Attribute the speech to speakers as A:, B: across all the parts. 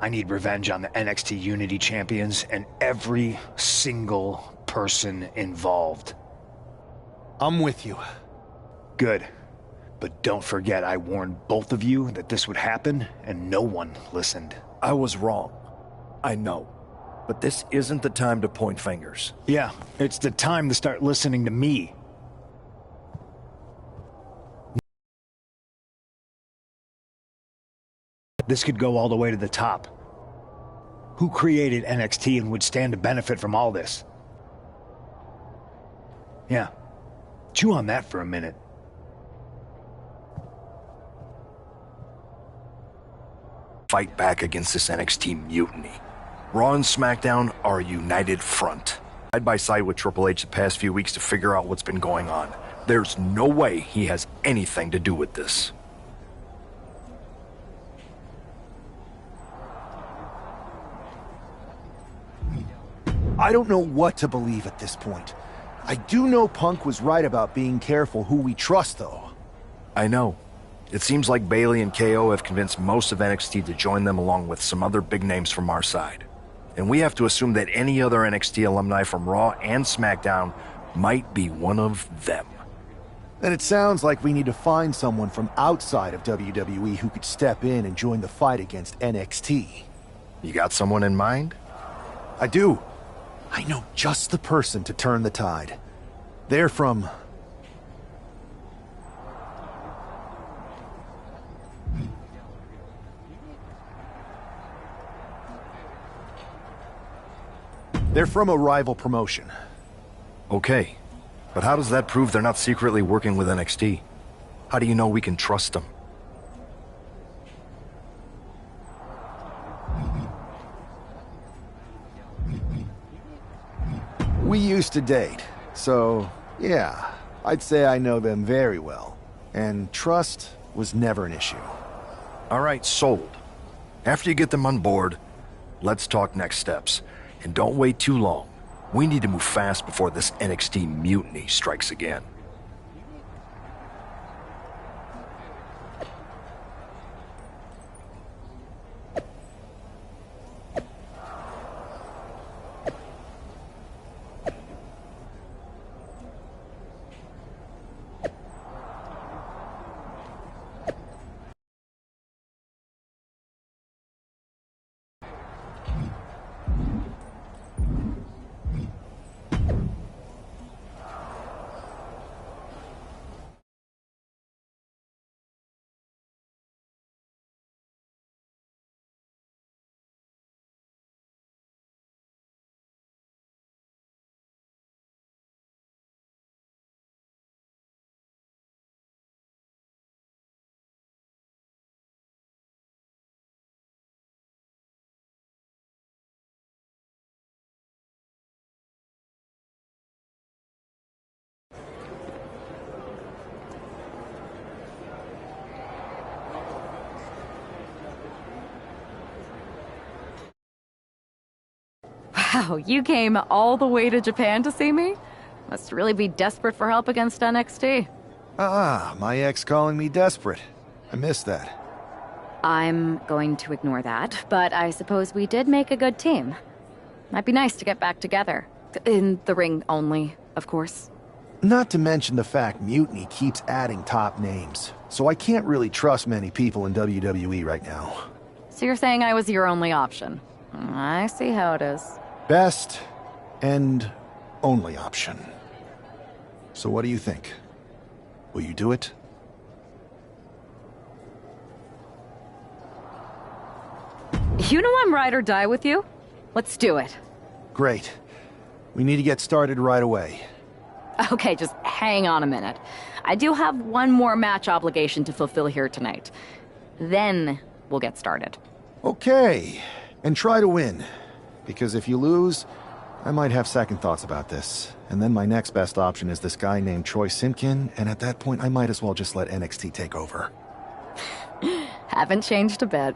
A: I need revenge on the NXT Unity Champions and every single person involved.
B: I'm with you.
A: Good. But don't forget I warned both of you that this would happen, and no one listened.
C: I was wrong. I know. But this isn't the time to point fingers.
A: Yeah, it's the time to start listening to me. This could go all the way to the top. Who created NXT and would stand to benefit from all this? Yeah. Chew on that for a minute.
C: Fight back against this NXT mutiny. Raw and SmackDown are a united front. Side by side with Triple H the past few weeks to figure out what's been going on. There's no way he has anything to do with this.
B: I don't know what to believe at this point. I do know Punk was right about being careful who we trust, though.
C: I know. It seems like Bayley and KO have convinced most of NXT to join them along with some other big names from our side. And we have to assume that any other NXT alumni from Raw and SmackDown might be one of them.
B: Then it sounds like we need to find someone from outside of WWE who could step in and join the fight against NXT.
C: You got someone in mind?
B: I do. I know just the person to turn the tide. They're from... They're from a rival promotion.
C: Okay, but how does that prove they're not secretly working with NXT? How do you know we can trust them?
B: We used to date, so yeah, I'd say I know them very well. And trust was never an issue.
C: All right, sold. After you get them on board, let's talk next steps. And don't wait too long. We need to move fast before this NXT mutiny strikes again.
D: Wow, you came all the way to Japan to see me? Must really be desperate for help against NXT.
B: My ex calling me desperate. I missed that.
D: I'm going to ignore that, but I suppose we did make a good team. Might be nice to get back together. In the ring only, of course.
B: Not to mention the fact Mutiny keeps adding top names, so I can't really trust many people in WWE right now.
D: So you're saying I was your only option? I see how it is.
B: Best and only option. So what do you think? Will you do it?
D: You know I'm ride or die with you. Let's do it.
B: Great. We need to get started right away.
D: Okay, just hang on a minute. I do have one more match obligation to fulfill here tonight. Then we'll get started.
B: Okay. And try to win. Because if you lose, I might have second thoughts about this. And then my next best option is this guy named Troy Simkin, and at that point I might as well just let NXT take over.
D: Haven't changed a bit.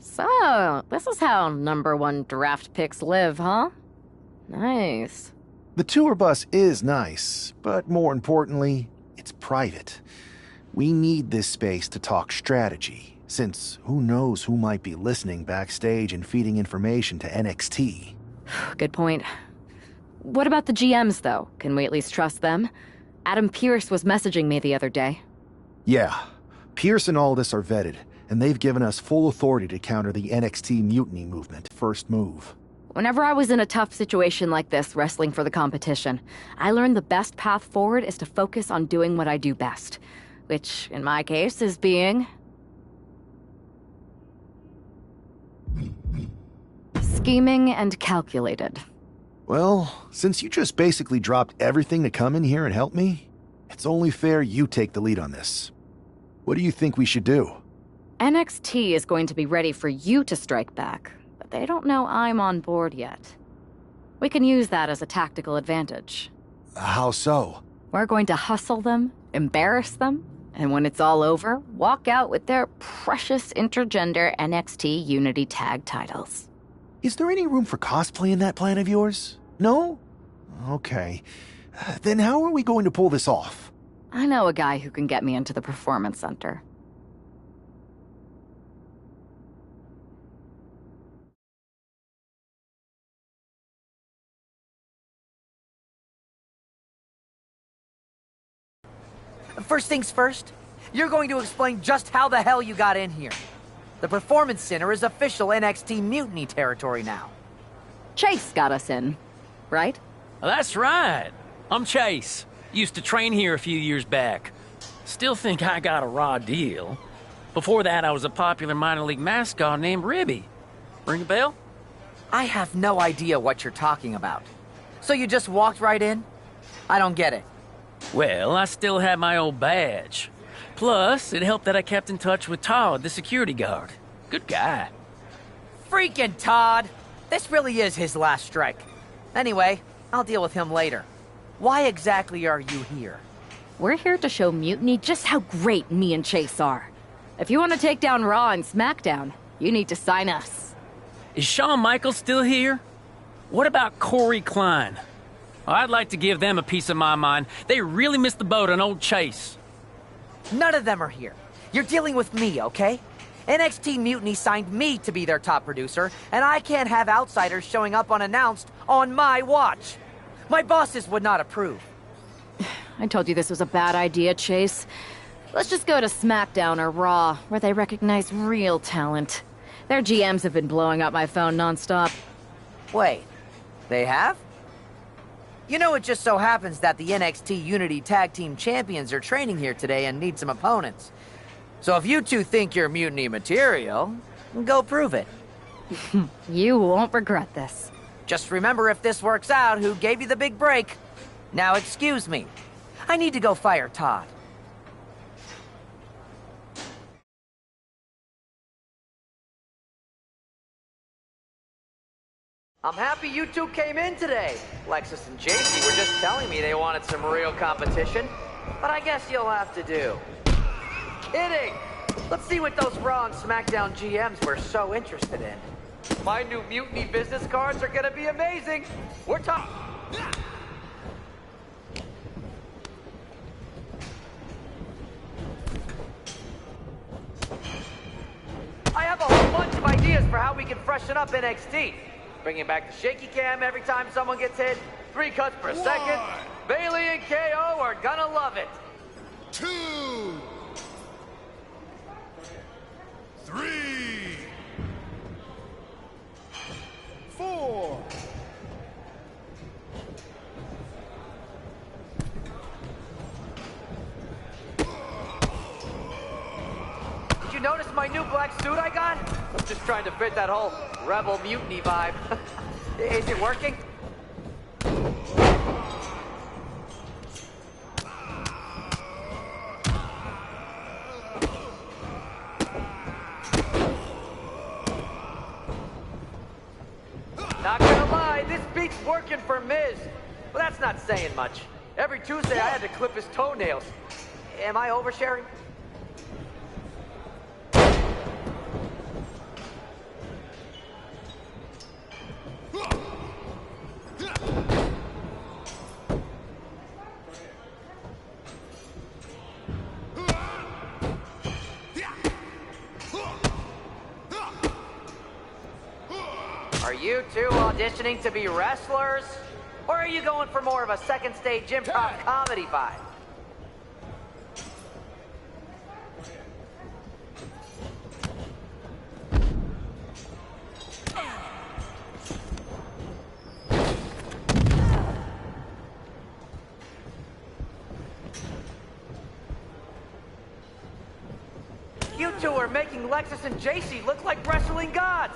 D: So, this is how #1 draft picks live, huh? Nice.
B: The tour bus is nice, but more importantly, it's private. We need this space to talk strategy, since who knows who might be listening backstage and feeding information to NXT.
D: Good point. What about the GMs, though? Can we at least trust them? Adam Pearce was messaging me the other day.
B: Yeah, Pierce and Aldis are vetted, and they've given us full authority to counter the NXT mutiny movement. First move.
D: Whenever I was in a tough situation like this, wrestling for the competition, I learned the best path forward is to focus on doing what I do best. Which, in my case, is being... scheming and calculated.
B: Well, since you just basically dropped everything to come in here and help me, it's only fair you take the lead on this. What do you think we should do?
D: NXT is going to be ready for you to strike back, but they don't know I'm on board yet. We can use that as a tactical advantage.
B: How so?
D: We're going to hustle them, embarrass them, and when it's all over, walk out with their precious intergender NXT Unity Tag titles.
B: Is there any room for cosplay in that plan of yours? No? Okay. Then how are we going to pull this off?
D: I know a guy who can get me into the Performance Center.
E: First things first, you're going to explain just how the hell you got in here. The Performance Center is official NXT Mutiny territory now.
D: Chase got us in, right?
F: That's right. I'm Chase. Used to train here a few years back. Still think I got a raw deal. Before that, I was a popular minor league mascot named Ribby. Ring a bell?
E: I have no idea what you're talking about. So you just walked right in? I don't get it.
F: Well, I still had my old badge. Plus, it helped that I kept in touch with Todd, the security guard. Good guy.
E: Freaking Todd! This really is his last strike. Anyway, I'll deal with him later. Why exactly are you here?
D: We're here to show Mutiny just how great me and Chase are. If you want to take down Raw and SmackDown, you need to sign us.
F: Is Shawn Michaels still here? What about Corey Klein? I'd like to give them a piece of my mind. They really missed the boat on old Chase.
E: None of them are here. You're dealing with me, okay? NXT Mutiny signed me to be their top producer, and I can't have outsiders showing up unannounced on my watch. My bosses would not approve.
D: I told you this was a bad idea, Chase. Let's just go to SmackDown or Raw, where they recognize real talent. Their GMs have been blowing up my phone nonstop.
E: Wait, they have? You know, it just so happens that the NXT Unity Tag Team Champions are training here today and need some opponents. So if you two think you're Mutiny material, go prove it.
D: You won't regret this.
E: Just remember, if this works out, who gave you the big break. Now excuse me. I need to go fire Todd. I'm happy you two came in today. Lexus and JC were just telling me they wanted some real competition, but I guess you'll have to do. Kidding! Let's see what those Raw and SmackDown GMs were so interested in. My new Mutiny business cards are gonna be amazing. We're talking. I have a whole bunch of ideas for how we can freshen up NXT. Bringing back the shaky cam every time someone gets hit. 3 cuts per second. Bailey and KO are gonna love it.
G: 2, 3, 4.
E: Did you notice my new black suit I got? I'm just trying to fit that whole rebel mutiny vibe. Is it working? Not gonna lie, this beat's working for Miz. But that's not saying much. Every Tuesday I had to clip his toenails. Am I oversharing? Are you two auditioning to be wrestlers? Or are you going for more of a second stage improv comedy vibe? You two are making Lexus and JC look like wrestling gods!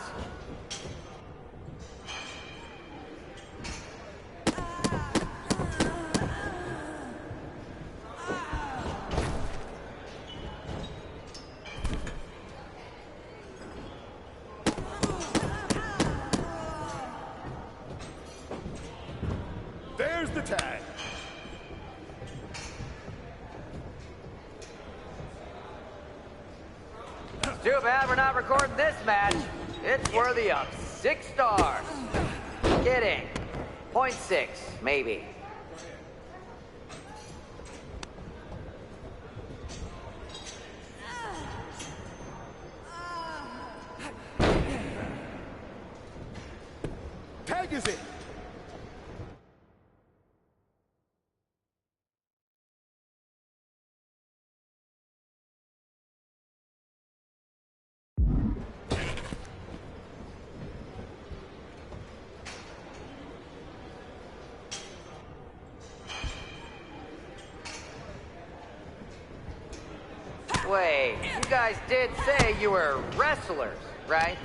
G: There's the tag.
E: Too bad we're not recording this match. It's worthy of 6 stars. Kidding. 0.6, maybe.
G: Tag is in.
E: Wait, you guys did say you were wrestlers, right?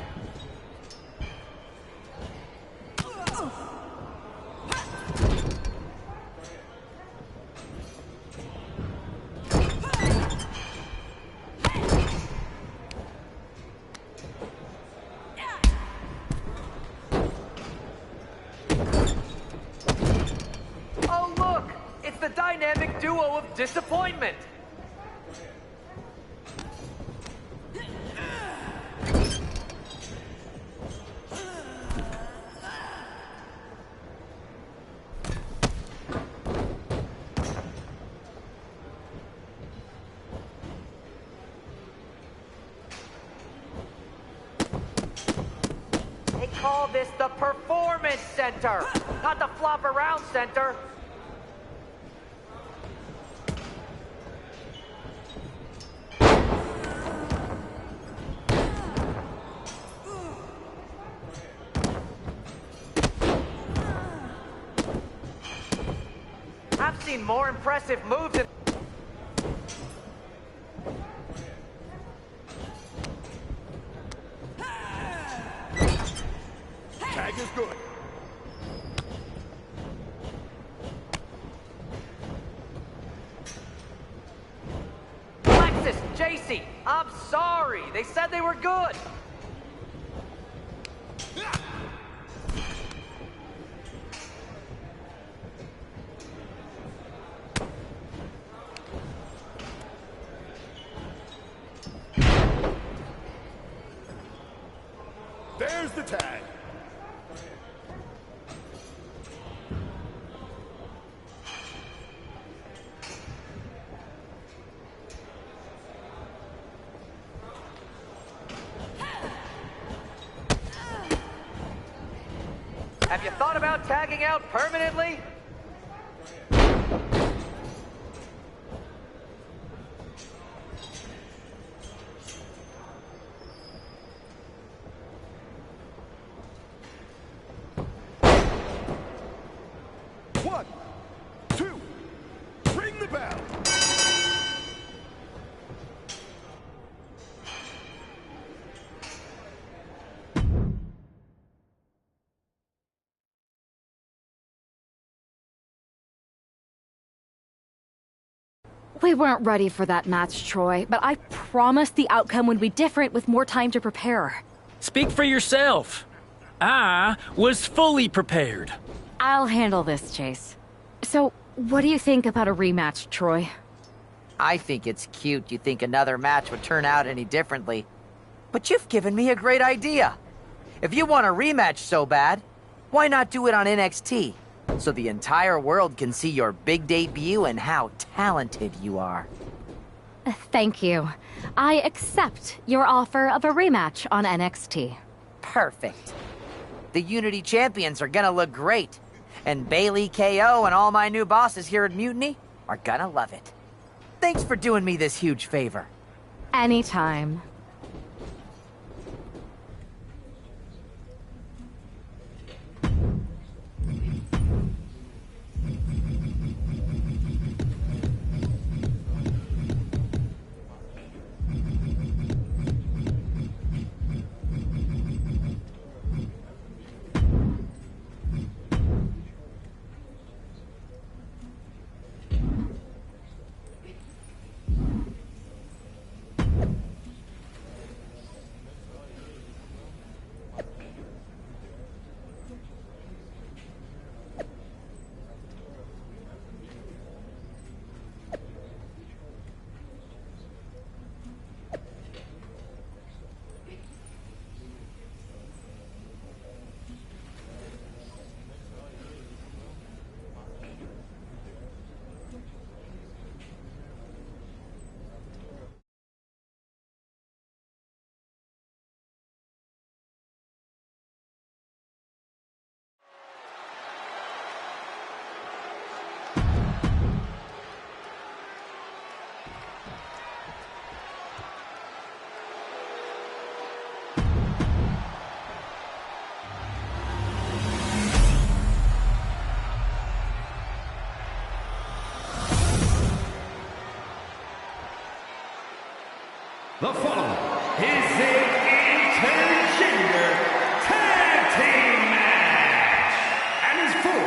E: Oh look! It's the dynamic duo of disappointment! They call this the Performance Center, not the Flop Around Center. I've seen more impressive moves in...
G: Tag is good.
E: Lexus, JC, I'm sorry. They said they were good.
G: There's the tag.
E: Have you thought about tagging out permanently?
G: One, two, ring the bell.
D: We weren't ready for that match, Troy, but I promise the outcome would be different with more time to prepare.
F: Speak for yourself. I was fully prepared.
D: I'll handle this, Chase. So, what do you think about a rematch, Troy?
E: I think it's cute you think another match would turn out any differently. But you've given me a great idea. If you want a rematch so bad, why not do it on NXT? So the entire world can see your big debut and how talented you are.
D: Thank you. I accept your offer of a rematch on NXT.
E: Perfect. the Unity champions are gonna look great. And Bailey, KO, and all my new bosses here at Mutiny are gonna love it. Thanks for doing me this huge favor.
D: Anytime.
H: The following is an intergender tag team match and is for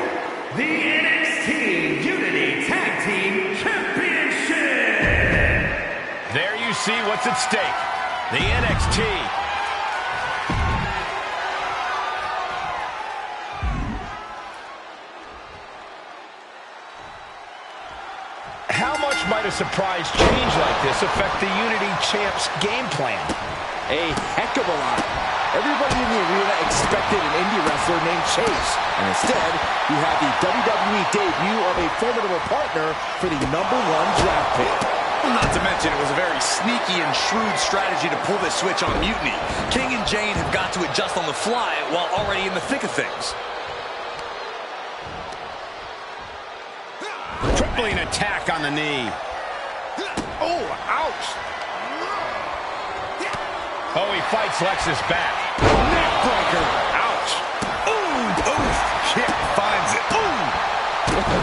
H: the NXT Unity Tag Team Championship.
I: There you see what's at stake. The NXT. How much might a surprise change like this affect the Unity Champs' game plan?
J: A heck of a lot. Everybody in the arena expected an indie wrestler named Chase, and instead, you have the WWE debut of a formidable partner for the #1 draft pick.
K: Not to mention, it was a very sneaky and shrewd strategy to pull this switch on Mutiny. King and Jane have got to adjust on the fly while already in the thick of things.
I: Tripling attack on the knee.
G: Oh, ouch!
I: Oh, he fights Lexus back.
G: Neckbreaker!
I: Ouch.
K: Ooh, oof. Kick finds it. Ooh.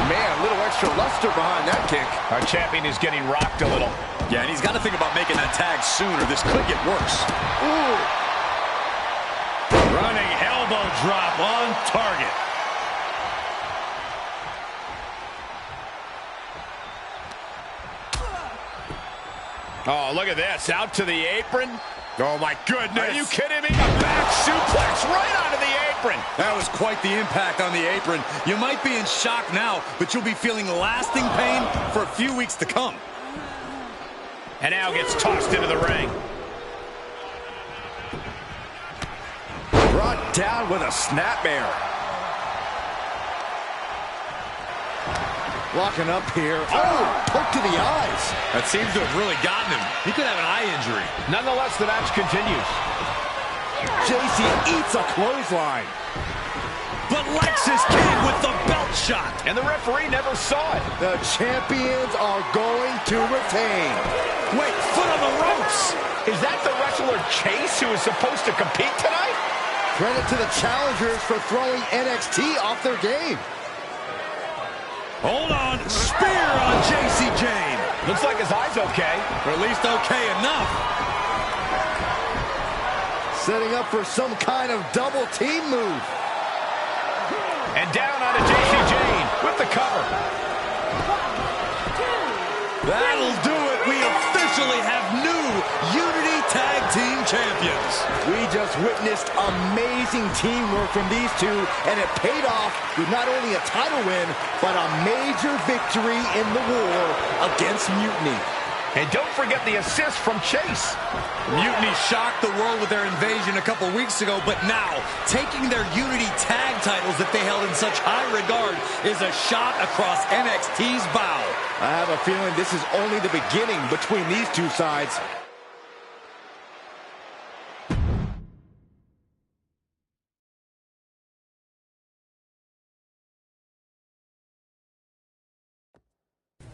J: Man, a little extra luster behind that kick.
I: Our champion is getting rocked a little.
K: Yeah, and he's got to think about making that tag soon or this could get worse.
I: Ooh. Running elbow drop on target. Oh, look at this. Out to the apron. Oh, my goodness. Are you kidding me? A back suplex right onto the apron.
K: That was quite the impact on the apron. You might be in shock now, but you'll be feeling lasting pain for a few weeks to come.
I: And now gets tossed into the ring.
J: Brought down with a snapmare. Locking up here. Oh, hook to the eyes.
K: That seems to have really gotten him. He could have an eye injury.
I: Nonetheless, the match continues.
J: JC eats a clothesline.
K: But Lexus came with the belt shot.
I: And the referee never saw it.
J: The champions are going to retain.
K: Wait, foot on the ropes.
I: Is that the wrestler Chase who is supposed to compete tonight?
J: Credit to the challengers for throwing NXT off their game.
K: Hold on. Spear on JC Jane.
I: Looks like his eye's okay.
K: Or at least okay enough.
J: Setting up for some kind of double team move.
I: And down onto JC Jane with the cover.
K: That'll do it. We officially have new Unity Tag Team Champions.
J: We just witnessed amazing teamwork from these two, and it paid off with not only a title win, but a major victory in the war against Mutiny.
I: And don't forget the assist from Chase.
K: Mutiny shocked the world with their invasion a couple weeks ago, but now, taking their Unity tag titles that they held in such high regard is a shot across NXT's bow.
J: I have a feeling this is only the beginning between these two sides.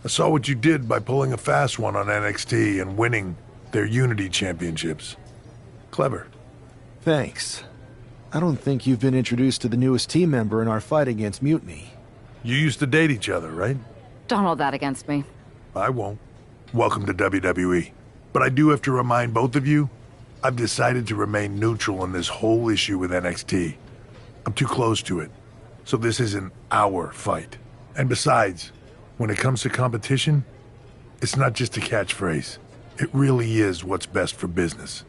L: I saw what you did by pulling a fast one on NXT and winning their Unity Championships. Clever.
B: Thanks. I don't think you've been introduced to the newest team member in our fight against Mutiny.
L: You used to date each other, right?
D: Don't hold that against me.
L: I won't. Welcome to WWE. But I do have to remind both of you, I've decided to remain neutral in this whole issue with NXT. I'm too close to it. So this isn't our fight. And besides, when it comes to competition, it's not just a catchphrase. It really is what's best for business.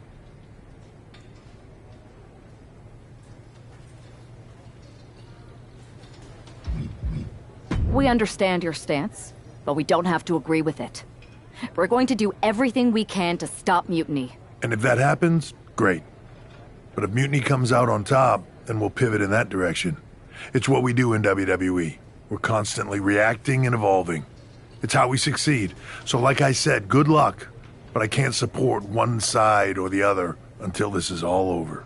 D: We understand your stance, but we don't have to agree with it. We're going to do everything we can to stop Mutiny.
L: And if that happens, great. But if Mutiny comes out on top, then we'll pivot in that direction. It's what we do in WWE. We're constantly reacting and evolving. It's how we succeed. So like I said, good luck. But I can't support one side or the other until this is all over.